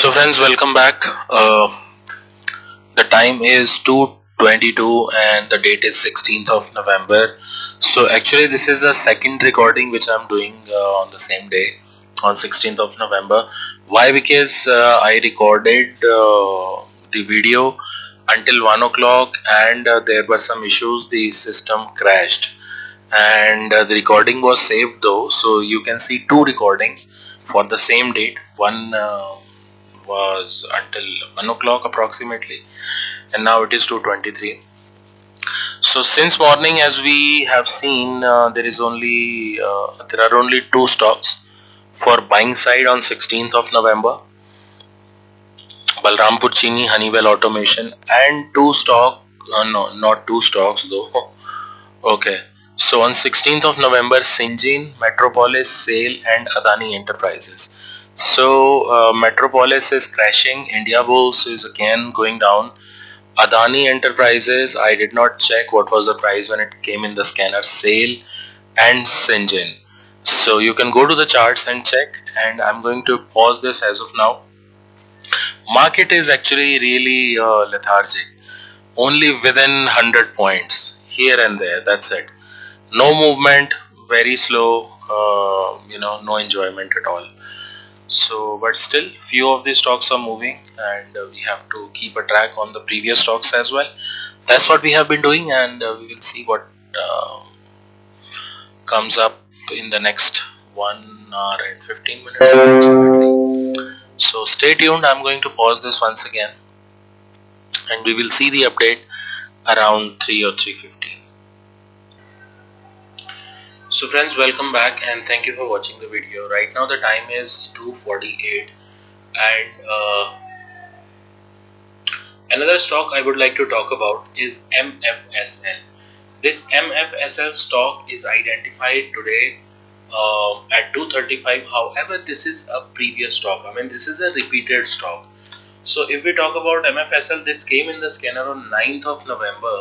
So friends, welcome back. The time is 2:22 and the date is 16th of November. So actually this is a second recording which I'm doing on the same day, on 16th of November. Why? Because I recorded the video until 1 o'clock and there were some issues. The system crashed and the recording was saved though. So you can see two recordings for the same date. One was until 1 o'clock approximately, and now it is 2:23. So since morning, as we have seen, there are only two stocks for buying side on 16th of November: Balrampur Chini, Honeywell Automation, and two stock no, not two stocks though. Okay, so on 16th of November, Syngene, Metropolis, Sale, and Adani Enterprises. So Metropolis is crashing, India Bulls is again going down. Adani Enterprises, I did not check what was the price when it came in the scanner. Sale and Syngene. So you can go to the charts and check, and I'm going to pause this as of now. Market is actually really lethargic, only within 100 points here and there, that's it. No movement, very slow, no enjoyment at all. So but still few of the stocks are moving, and we have to keep a track on the previous stocks as well. That's what we have been doing, and we will see what comes up in the next 1 hour and 15 minutes approximately. So stay tuned. I'm going to pause this once again, and we will see the update around 3 or 3:15. So friends, welcome back and thank you for watching the video. Right now the time is 2:48, and another stock I would like to talk about is MFSL. This MFSL stock is identified today at 235. However, this is a previous stock. I mean, this is a repeated stock. So if we talk about MFSL, this came in the scanner on 9th of November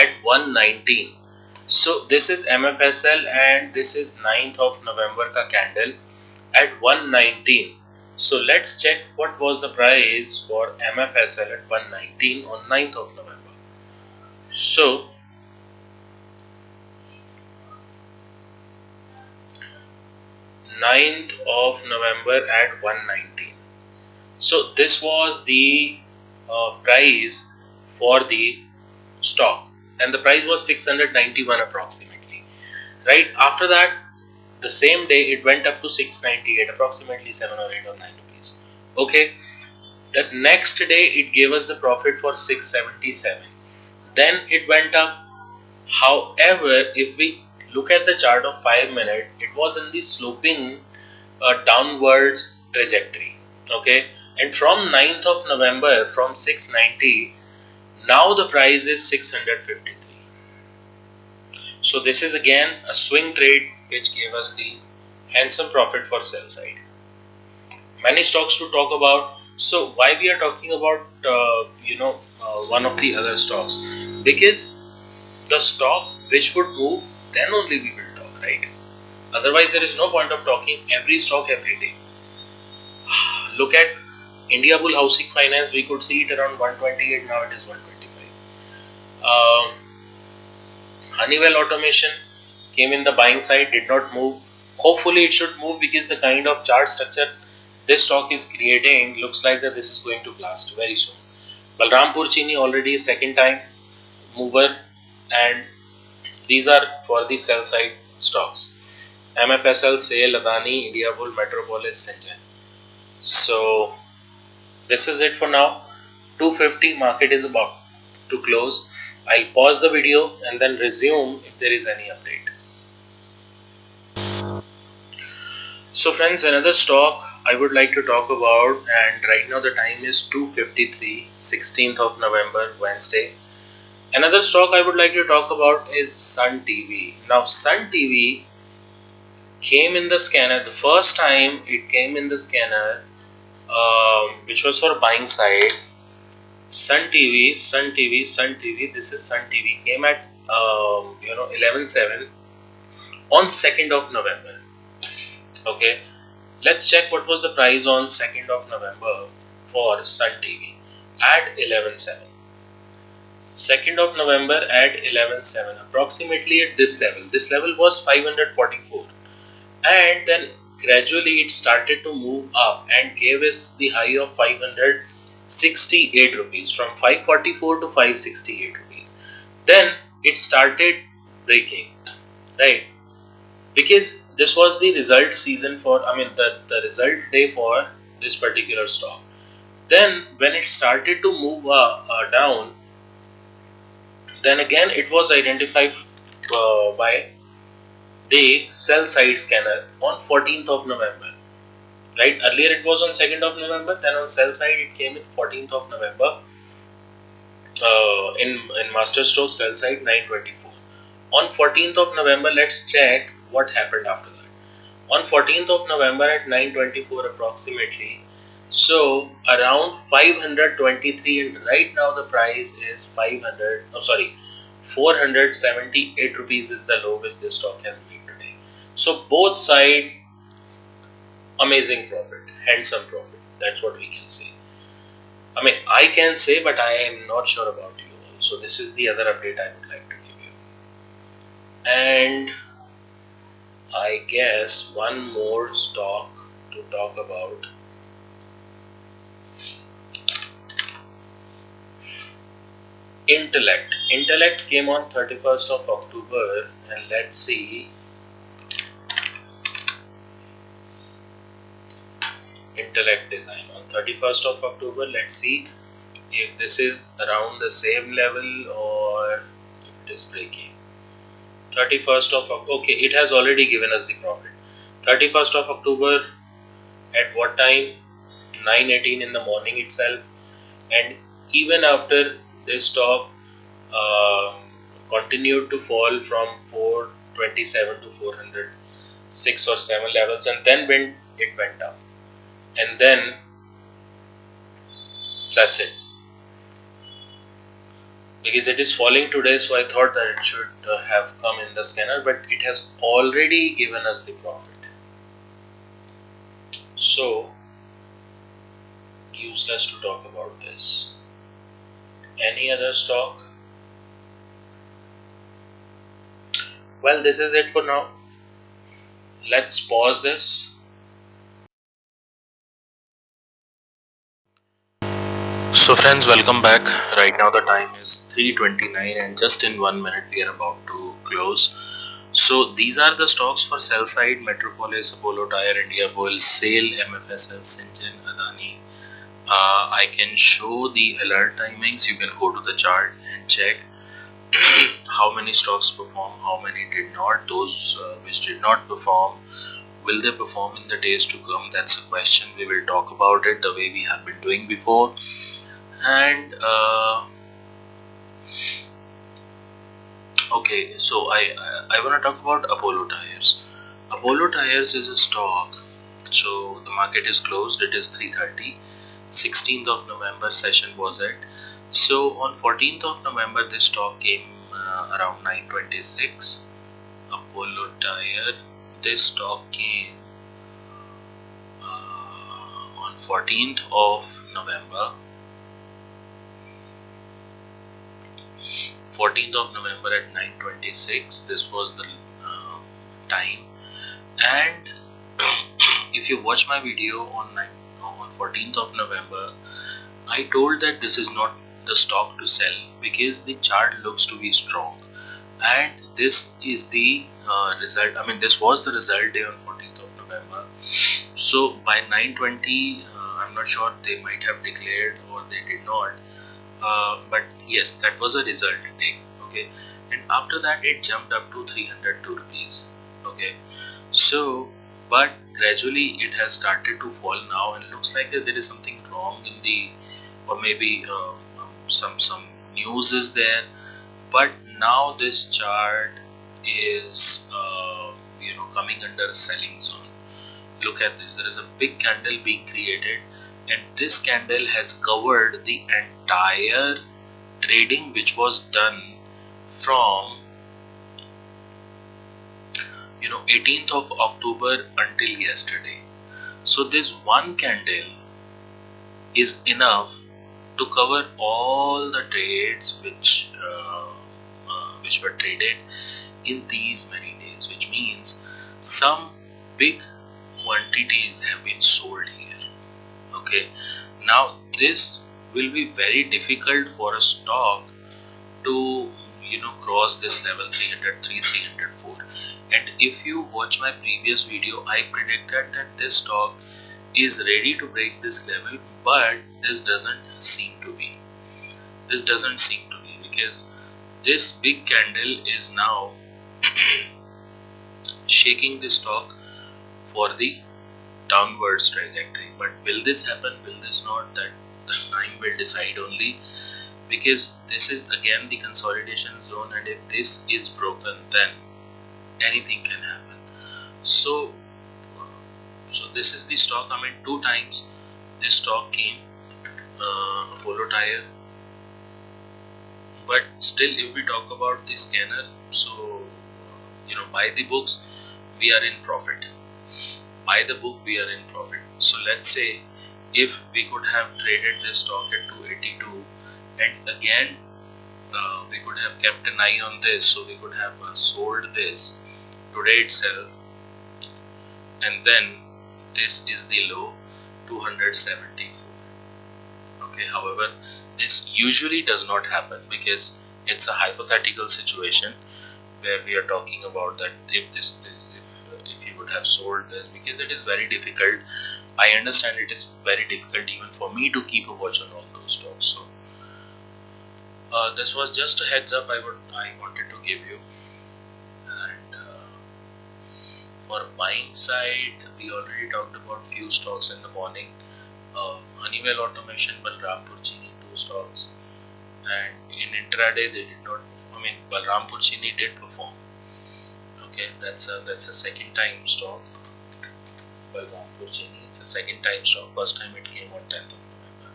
at 119. So this is MFSL and this is 9th of November ka candle at 119. So let's check what was the price for MFSL at 119 on 9th of November. So Ninth of November at 119. So this was the price for the stock, and the price was 691 approximately. Right after that, the same day it went up to 698, approximately 7 or 8 or 9 rupees. Okay, the next day it gave us the profit for 677. Then it went up. However, if we look at the chart of 5 minutes, it was in the sloping downwards trajectory. Okay, and from 9th of November, from 690, now the price is 653. So this is again a swing trade which gave us the handsome profit for sell side. Many stocks to talk about. So why we are talking about one of the other stocks? Because the stock which would move, then only we will talk, right? Otherwise there is no point of talking every stock every day. Look at India Bull Housing Finance. We could see it around 128, now it is 125. Honeywell Automation came in the buying side, did not move. Hopefully it should move, because the kind of chart structure this stock is creating looks like that this is going to blast very soon. Balrampur Chini already second time mover, and these are for the sell side stocks: MFSL, Sale, Adani, India Bull, Metropolis, Syngene. So this is it for now. 250 market is about to close. I'll pause the video and then resume if there is any update. So friends, another stock I would like to talk about, and right now the time is 2:53, 16th of November, Wednesday. Another stock I would like to talk about is Sun TV. Now Sun TV came in the scanner, the first time it came in the scanner, which was for buying side. Sun TV, this is Sun TV, came at 11.7 on 2nd of November. Okay, let's check what was the price on 2nd of November. for Sun TV at 11:07. 2nd of November at 11:07, approximately at this level. This level was 544, and then gradually it started to move up and gave us the high of 568 rupees, from 544 to 568 rupees. Then it started breaking, right? Because this was the result season for, the result day for this particular stock. Then when it started to move down, then again it was identified by the sell side scanner on 14th of November. Right? Earlier it was on 2nd of November, then on sell side it came in 14th of November. In Masterstroke sell side 924. On 14th of November, let's check what happened after that. On 14th of November at 924 approximately, so around 523, and right now the price is 478 rupees is the low which this stock has made today. So both side, amazing profit, handsome profit. That's what we can say. I can say, but I am not sure about you. So this is the other update I would like to give you. And I guess one more stock to talk about. Intellect came on 31st of October, and let's see. Intellect design on 31st of October. Let's see if this is around the same level or if it is breaking. 31st of October. Okay, it has already given us the profit. 31st of October at what time? 9:18 in the morning itself. And even after this stock continued to fall from 427 to 406 or 7 levels, and then when it went up, and then that's it, because it is falling today. So I thought that it should have come in the scanner, but it has already given us the profit. So useless to talk about this. Any other stock? Well, this is it for now. Let's pause this. So friends, welcome back. Right now the time is 3:29, and just in 1 minute we are about to close. So these are the stocks for sell side: Metropolis, Apollo Tyre, India Bull, SAIL, MFSL, Syngene, Adani. I can show the alert timings. You can go to the chart and check how many stocks perform, how many did not. Those which did not perform, will they perform in the days to come? That's a question. We will talk about it the way we have been doing before. And okay, so I want to talk about Apollo Tyres. Apollo Tyres is a stock. So the market is closed. It is 3:30. 16th of November session was it. So on 14th of November this stock came around 926. Apollo Tyre, this stock came on 14th of November. 14th of November at 926. This was the time. And if you watch my video on 14th of November, I told that this is not the stock to sell because the chart looks to be strong, and this is the result. This was the result day on 14th of November. So by 9:20, I'm not sure, they might have declared or they did not. But yes, that was a result day. Okay, and after that it jumped up to 302 rupees. Okay, so but gradually it has started to fall now, and looks like that there is something wrong in the, or maybe some news is there. But now this chart is coming under a selling zone. Look at this, there is a big candle being created, and this candle has covered the entire trading which was done from 18th of October until yesterday. So this one candle is enough to cover all the trades which were traded in these many days, which means some big quantities have been sold here. Okay, now this will be very difficult for a stock to cross this level 303, 304. And if you watch my previous video, I predicted that this stock is ready to break this level, but this doesn't seem to be. This doesn't seem to be, because this big candle is now shaking the stock for the downwards trajectory. But will this happen, will this not, that the time will decide only, because this is again the consolidation zone, and if this is broken, then anything can happen. So this is the stock. I mean, two times this stock came Apollo Tire. But still, if we talk about the scanner, so by the books we are in profit. By the book we are in profit. So let's say if we could have traded this stock at 282, and again we could have kept an eye on this, so we could have sold this today itself, and then this is the low 274. Okay, however, this usually does not happen, because it's a hypothetical situation where we are talking about that if if you would have sold this, because it is very difficult. I understand it is very difficult even for me to keep a watch on all those stocks. So this was just a heads up I wanted to give you. And for buying side, we already talked about few stocks in the morning. Honeywell Automation, Balrampur Chini, two stocks, and in intraday they did not perform. I mean, Balrampur Chini did perform. Okay, that's a second time stock. Balrampur Chini, it's a second time stock. First time it came on 10th of November.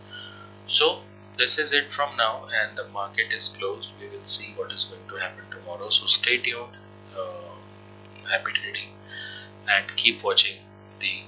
So this is it from now, and the market is closed. We will see what is going to happen tomorrow. So stay tuned. Happy trading, and keep watching the